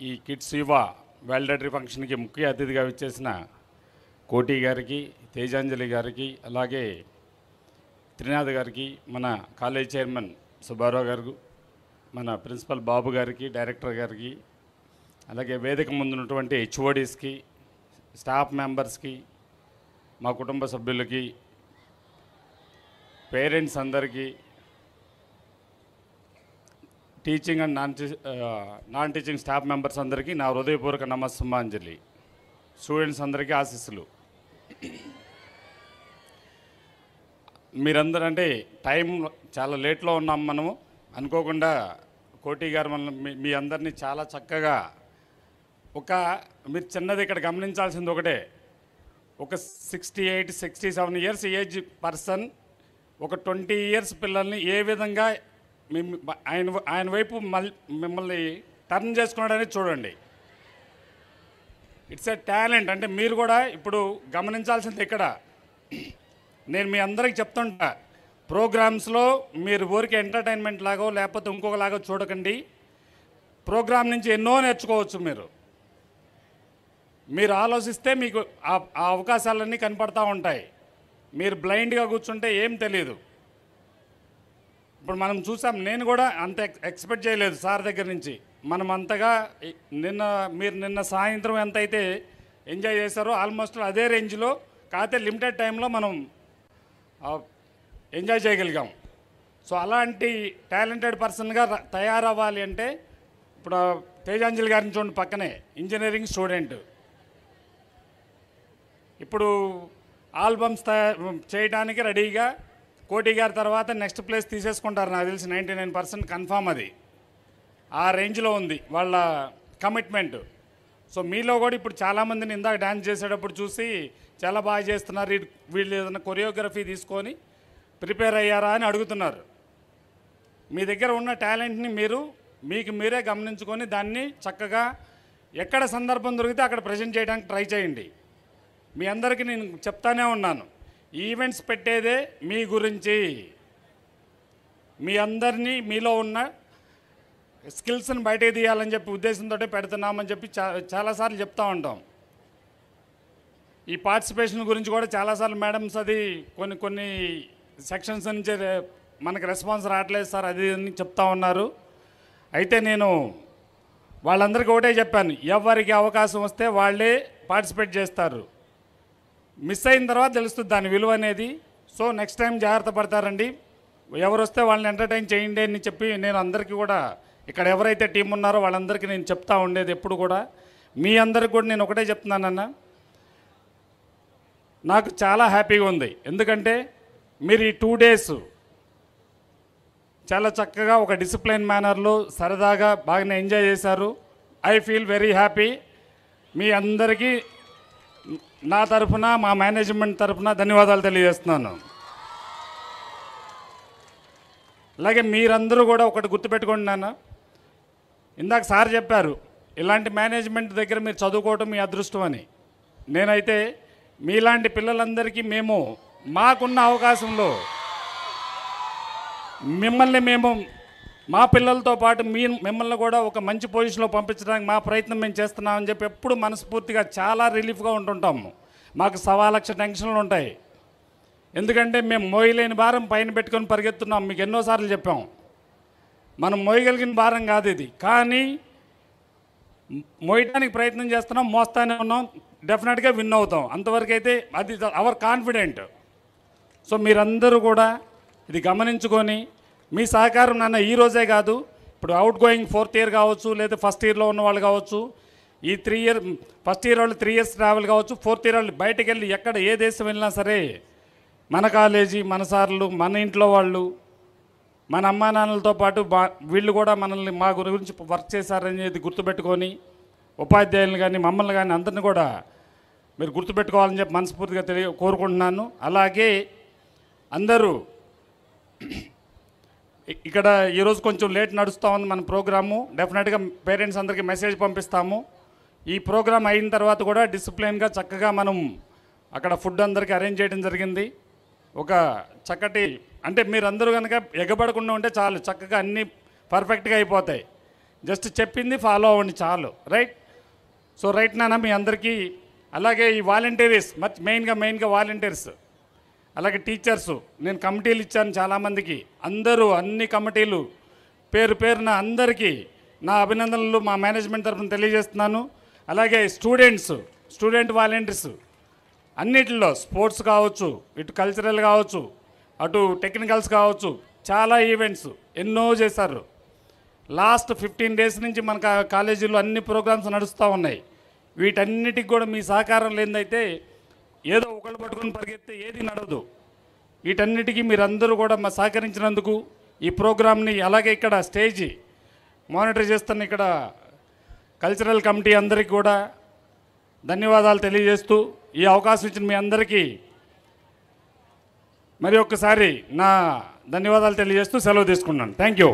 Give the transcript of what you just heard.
ఈ కిడ్స్ యువ వాలిడేటరీ ఫంక్షన్కి ముఖ్య అతిథిగా విచ్చేసిన కోటి గారికి, తేజాంజలి గారికి, అలాగే త్రినాథ్ గారికి, మన కాలేజ్ చైర్మన్ సుబ్బారావు గారు, మన ప్రిన్సిపల్ బాబు గారికి, డైరెక్టర్ గారికి, అలాగే వేదిక ముందున్నటువంటి హెచ్ఓడీస్కి, స్టాఫ్ మెంబర్స్కి, మా కుటుంబ సభ్యులకి, పేరెంట్స్ అందరికీ, teaching and non teaching staff members అందరికీ నా హృదయపూర్వక నమస్సుమాంజలి. స్టూడెంట్స్ అందరికీ ఆశీస్సులు. మీరందరూ అంటే టైం చాలా లేట్లో ఉన్నాం మనము. అనుకోకుండా కోటి గారు మీ అందరినీ చాలా చక్కగా మీరు చిన్నది ఇక్కడ గమనించాల్సింది ఒకటే, ఒక 68-67 ఇయర్స్ ఏజ్ పర్సన్ ఒక 20 ఇయర్స్ పిల్లల్ని ఏ విధంగా ఆయన వైపు మిమ్మల్ని టర్న్ చేసుకున్నాడని చూడండి. It's a talent. అంటే మీరు కూడా ఇప్పుడు గమనించాల్సింది ఇక్కడ, నేను మీ అందరికి చెప్తుంటా, ప్రోగ్రామ్స్లో మీరు ఊరికి ఎంటర్టైన్మెంట్ లాగో లేకపోతే ఇంకొకలాగో చూడకండి. ప్రోగ్రామ్ నుంచి ఎన్నో నేర్చుకోవచ్చు. మీరు ఆలోచిస్తే మీకు ఆ అవకాశాలన్నీ కనపడతా ఉంటాయి. మీరు బ్లైండ్గా కూర్చుంటే ఏం తెలియదు. ఇప్పుడు మనం చూసాం, నేను కూడా అంత ఎక్స్పెక్ట్ చేయలేదు సార్ దగ్గర నుంచి. మనం అంతగా మీరు నిన్న సాయంత్రం ఎంత అయితే ఎంజాయ్ చేశారో ఆల్మోస్ట్ అదే రేంజ్లో, కాకపోతే లిమిటెడ్ టైంలో మనం ఎంజాయ్ చేయగలిగాం. సో అలాంటి టాలెంటెడ్ పర్సన్గా తయారవ్వాలి అంటే ఇప్పుడు తేజాంజలి గారిని చూడండి, పక్కనే ఇంజనీరింగ్ స్టూడెంట్. ఇప్పుడు ఆల్బమ్స్ చేయడానికి రెడీగా, కోటి గారి తర్వాత నెక్స్ట్ ప్లేస్ తీసేసుకుంటారు నాకు తెలిసి 99% కన్ఫామ్. అది ఆ రేంజ్లో ఉంది వాళ్ళ కమిట్మెంట్. సో మీలో కూడా ఇప్పుడు చాలామందిని ఇందాక డ్యాన్స్ చేసేటప్పుడు చూసి చాలా బాగా చేస్తున్నారు, వీళ్ళు ఏదైనా కొరియోగ్రఫీ తీసుకొని ప్రిపేర్ అయ్యారా అని అడుగుతున్నారు. మీ దగ్గర ఉన్న టాలెంట్ని మీకు మీరే గమనించుకొని దాన్ని చక్కగా ఎక్కడ సందర్భం దొరికితే అక్కడ ప్రజెంట్ చేయడానికి ట్రై చేయండి. మీ అందరికీ నేను చెప్తానే ఉన్నాను, ఈవెంట్స్ పెట్టేదే మీ గురించి, మీ అందరినీ మీలో ఉన్న స్కిల్స్ని బయటకు తీయాలని చెప్పి ఉద్దేశంతో పెడుతున్నామని చెప్పి చాలాసార్లు చెప్తూ ఉంటాం. ఈ పార్టిసిపేషన్ గురించి కూడా చాలాసార్లు మేడమ్స్ అది కొన్ని సెక్షన్స్ నుంచి మనకు రెస్పాన్స్ రావట్లేదు సార్ అది అని చెప్తా ఉన్నారు. అయితే నేను వాళ్ళందరికీ ఒకటే చెప్పాను, ఎవరికి అవకాశం వస్తే వాళ్ళే పార్టిసిపేట్ చేస్తారు. మిస్ అయిన తర్వాత తెలుస్తుంది దాని విలువ అనేది. సో నెక్స్ట్ టైం జాగ్రత్త పడతారండి. ఎవరు వస్తే వాళ్ళని ఎంటర్టైన్ చేయండి అని చెప్పి నేను అందరికీ కూడా, ఇక్కడ ఎవరైతే టీం ఉన్నారో వాళ్ళందరికీ నేను చెప్తా ఉండేది ఎప్పుడు కూడా. మీ అందరికి కూడా నేను ఒకటే చెప్తున్నానన్న, నాకు చాలా హ్యాపీగా ఉంది. ఎందుకంటే మీరు ఈ 2 days చాలా చక్కగా ఒక డిసిప్లైన్ మేనర్లో సరదాగా బాగానే ఎంజాయ్ చేశారు. I feel very happy. మీ అందరికీ నా తరఫున, మా మేనేజ్మెంట్ తరఫున ధన్యవాదాలు తెలియజేస్తున్నాను. అలాగే మీరందరూ కూడా ఒకటి గుర్తుపెట్టుకోండి నాన్న, ఇందాక సార్ చెప్పారు ఇలాంటి మేనేజ్మెంట్ దగ్గర మీరు చదువుకోవటం మీ అదృష్టం అని. నేనైతే మీలాంటి పిల్లలందరికీ మాకున్న అవకాశంలో మేము మా పిల్లలతో పాటు మిమ్మల్ని కూడా ఒక మంచి పొజిషన్లో పంపించడానికి మా ప్రయత్నం మేము చేస్తున్నామని చెప్పి ఎప్పుడు మనస్ఫూర్తిగా చాలా రిలీఫ్గా ఉంటుంటాము. మాకు 1,00,000 టెన్షన్లు ఉంటాయి. ఎందుకంటే మేము మోయలేని భారం పైన పెట్టుకొని పరిగెత్తున్నాం. మీకు ఎన్నోసార్లు చెప్పాం, మనం మోయగలిగిన భారం కాదు ఇది, కానీ మోయడానికి ప్రయత్నం చేస్తున్నాం, మోస్తానే ఉన్నాం, డెఫినెట్గా విన్ అవుతాం. అంతవరకు అయితే అది అవర్ కాన్ఫిడెంట్. సో మీరందరూ కూడా ఇది గమనించుకొని మీ సహకారం నాన్న ఈ రోజే కాదు, ఇప్పుడు అవుట్ గోయింగ్ 4th year కావచ్చు, లేదా ఫస్ట్ ఇయర్లో ఉన్న వాళ్ళు కావచ్చు, ఈ 3 year ఫస్ట్ ఇయర్ వాళ్ళు 3 years ట్రావెల్ కావచ్చు, 4th year వాళ్ళు బయటకు వెళ్ళి ఎక్కడ ఏ దేశం వెళ్ళినా సరే మన కాలేజీ, మన సార్లు, మన ఇంట్లో వాళ్ళు, మన అమ్మా నాన్నలతో పాటు వీళ్ళు కూడా మనల్ని మా గురించి వర్క్ చేశారనేది గుర్తుపెట్టుకొని, ఉపాధ్యాయులను కానీ మమ్మల్ని కానీ అందరిని కూడా మీరు గుర్తుపెట్టుకోవాలని చెప్పి మనస్ఫూర్తిగా కోరుకుంటున్నాను. అలాగే అందరూ ఇక్కడ ఈరోజు కొంచెం లేట్ నడుస్తూ ఉంది మన ప్రోగ్రాము. డెఫినెట్గా పేరెంట్స్ అందరికీ మెసేజ్ పంపిస్తాము. ఈ ప్రోగ్రామ్ అయిన తర్వాత కూడా డిసిప్లిన్గా చక్కగా మనం అక్కడ ఫుడ్ అందరికీ అరేంజ్ చేయడం జరిగింది. ఒక చక్కటి అంటే మీరందరూ కనుక ఎగబడకుండా ఉంటే చాలు, చక్కగా అన్నీ పర్ఫెక్ట్గా అయిపోతాయి. జస్ట్ చెప్పింది ఫాలో అవ్వండి చాలు, రైట్? సో రైట్ నాన్న మీ అందరికీ. అలాగే ఈ వాలంటీర్స్ మెయిన్గా వాలంటీర్స్, అలాగే టీచర్సు, నేను కమిటీలు ఇచ్చాను చాలామందికి. అందరూ అన్ని కమిటీలు పేరు పేరున అందరికీ నా అభినందనలు మా మేనేజ్మెంట్ తరఫున తెలియజేస్తున్నాను. అలాగే స్టూడెంట్ వాలంటీర్స్ అన్నిటిలో, స్పోర్ట్స్ కావచ్చు, ఇటు కల్చరల్ కావచ్చు, అటు టెక్నికల్స్ కావచ్చు, చాలా ఈవెంట్స్ ఎన్నో చేశారు. లాస్ట్ 15 days నుంచి మన కాలేజీలో అన్ని ప్రోగ్రామ్స్ నడుస్తూ ఉన్నాయి. వీటన్నిటికి కూడా మీ సహకారం లేదైతే ఏదో ఒకళ్ళు పట్టుకుని పరిగెత్తే ఏది నడవదు. వీటన్నిటికీ మీరందరూ కూడా మా సహకరించినందుకు ఈ ప్రోగ్రామ్ని, అలాగే ఇక్కడ స్టేజ్ మానిటర్ చేస్తున్న ఇక్కడ కల్చరల్ కమిటీ అందరికీ కూడా ధన్యవాదాలు తెలియజేస్తూ, ఈ అవకాశం ఇచ్చిన మీ అందరికీ మరి ఒక్కసారి నా ధన్యవాదాలు తెలియజేస్తూ సెలవు తీసుకున్నాను. Thank you.